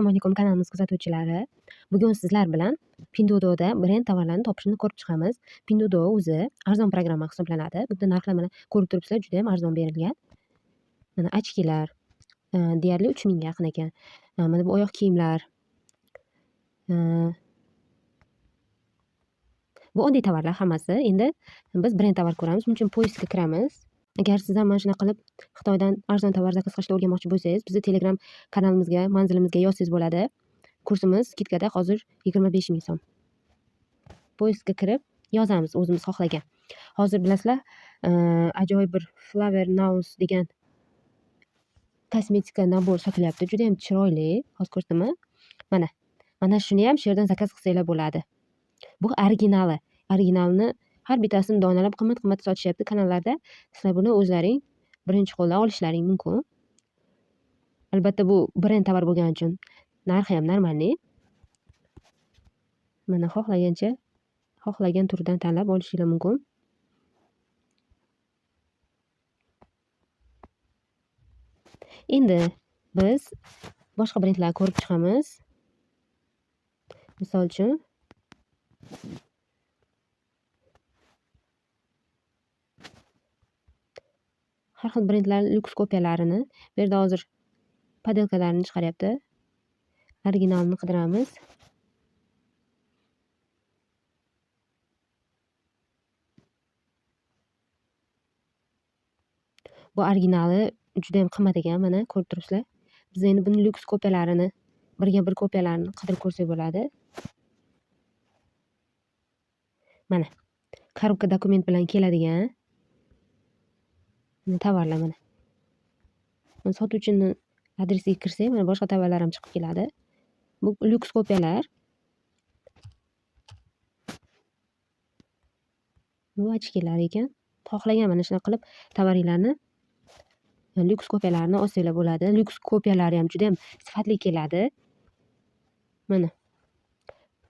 Assalomu alaykum kanalimiz kuzatuvchilari. Bugun sizlar bilan Pinduoduoda brend tovarlarini topishni ko'rib chiqamiz. Pinduoduo o'zi arzon programma hisoblanadi. Bunda narxlar mana ko'rib turibsizlar, juda ham arzon berilgan. Mana ochkilar deyarli 3000 ga yaqin ekan. Mana bu oyoq kiyimlar. Bu oddiy tovarlar hammasi. Endi biz brend tovar ko'ramiz. Buning uchun poyezdga kiramiz. Agar siz ham mana shunaqa qilib Xitoydan arzon tovar zakaz qilishni o'rganmoqchi bo'lsangiz, bizni Telegram kanalimizga, manzilimizga yozsangiz bo'ladi. Kursimiz skitkada hozir 25 ming so'm. Poyezdga kirib yozamiz o'zimiz xohlagan. Hozir bilasizlar, ajoyib bir Flower Nails degan kosmetika nabor sotilyapti. Juda ham chiroyli. Hozir ko'rsataman. Mana shuni ham shu yerdan zakaz qilsanglar bo'ladi. Bu originali. Originalni har bittasini donalab qimmat-qimmat sotishyapti kanallarda. Sizlar buni o'zlaring birinchi qo'ldan olishlaring mumkin. Albatta bu brend tovar bo'lgani uchun narxi ham normalniy. Mana xohlagancha, xohlagan turidan tanlab olishingiz mumkin. Endi biz boshqa brendlarni ko'rib chiqamiz. Misol uchun har xil brendlar lyuks kopiyalarini, bu yerda hozir podelkalarini chiqaryapti. Originalni qidiramiz. Bu originali juda ham qimmat ekan, mana ko'rib turibsizlar. Biz endi buni lyuks kopiyalarini, birga bir kopiyalarini qidirib ko'rsak bo'ladi. Mana korobka dokument bilan keladigan tovarlar mana. Sotuvchini adresiga kirsak, mana boshqa tovarlar ham chiqib keladi. Bu lyuks kopiyalar. Bu ochkilar ekan. Xohlagan mana shunaqa qilib tovaringlarni lyuks kopiyalarini olsanglar bo'ladi. Lyuks kopiyalari ham juda ham sifatli keladi. Mana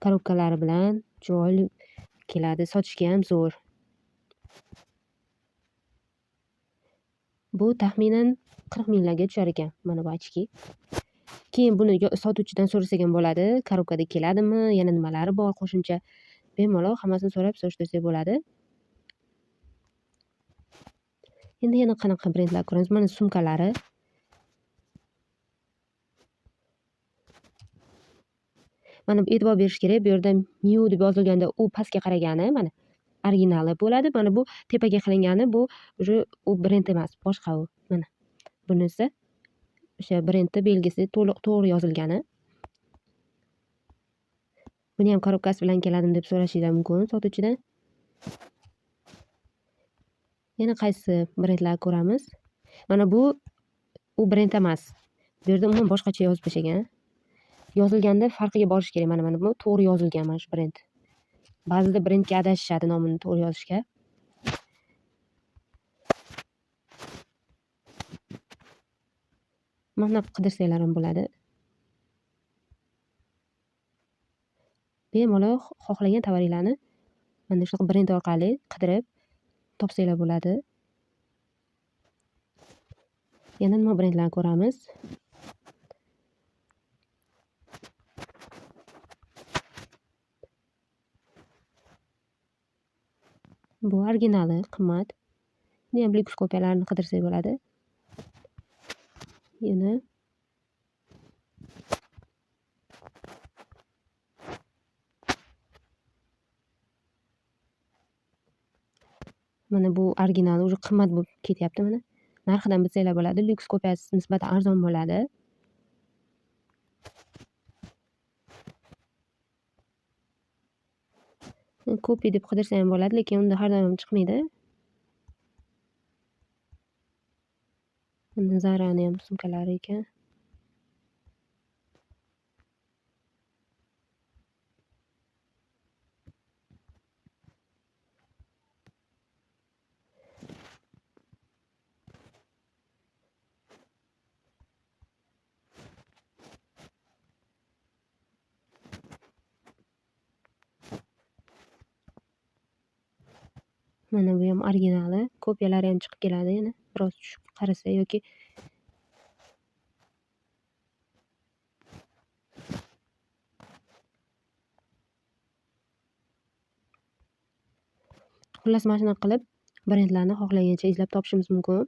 korobkalari bilan chiroyli keladi. Sotishga ham zo'r. Bu taxminan 40 minglarga tushar ekan mana bu ochki. Keyin buni sotuvchidan so'rasak ham bo'ladi. Korobkada keladimi, yana nimalari bor qo'shimcha. Bemalol hammasini so'rab solishtirsak bo'ladi. Endi yana qanaqa brendlar ko'ramiz? Mana sumkalari. Mana bu e'tibor berish kerak. Bu yerda Miu deb yozilganda u pastga qaragani, mana originali bo'ladi. Mana bu tepaga qilingani bu u brend emas, boshqa u. Mana bunisi o'sha brendning belgisi to'g'ri yozilgani. Buni ham korobkasi bilan keladimi deb so'rashingiz mumkin sotuvchidan. Yana qaysi brendlar ko'ramiz? Mana bu u brend emas. Bu yerda umuman boshqacha yozib tashlagan. Yozilganda farqiga borish kerak. Mana bu to'g'ri yozilgan mana shu brend. Ba'zida brendga adashishadi nomini to'g'ri yozishga. Mana qidirsanglar ham bo'ladi. Bemalol xohlagan tovaringlarni mana shunaqa brend orqali qidirib topsanglar bo'ladi. Yana nima brendlarni ko'ramiz? Bu originali qimmat. Buni ham lyuks kopiyalarini qidirsak bo'ladi. Yana mana bu originali уже qimmat bo'lib ketyapti mana. Narxidan bilsanglar bo'ladi. Lyuks kopiyasi nisbatan arzon bo'ladi. Kopi deb qidirsa ham bo'ladi, lekin unda har doim chiqmaydi. Mana Zarani ham sumkalari ekan. Mana bu ham originali. Kopiyalari ham chiqib keladi yana. Biroz tushib qarasa yoki Xullas mana shunaqa qilib brendlarni xohlagancha izlab topishimiz mumkin.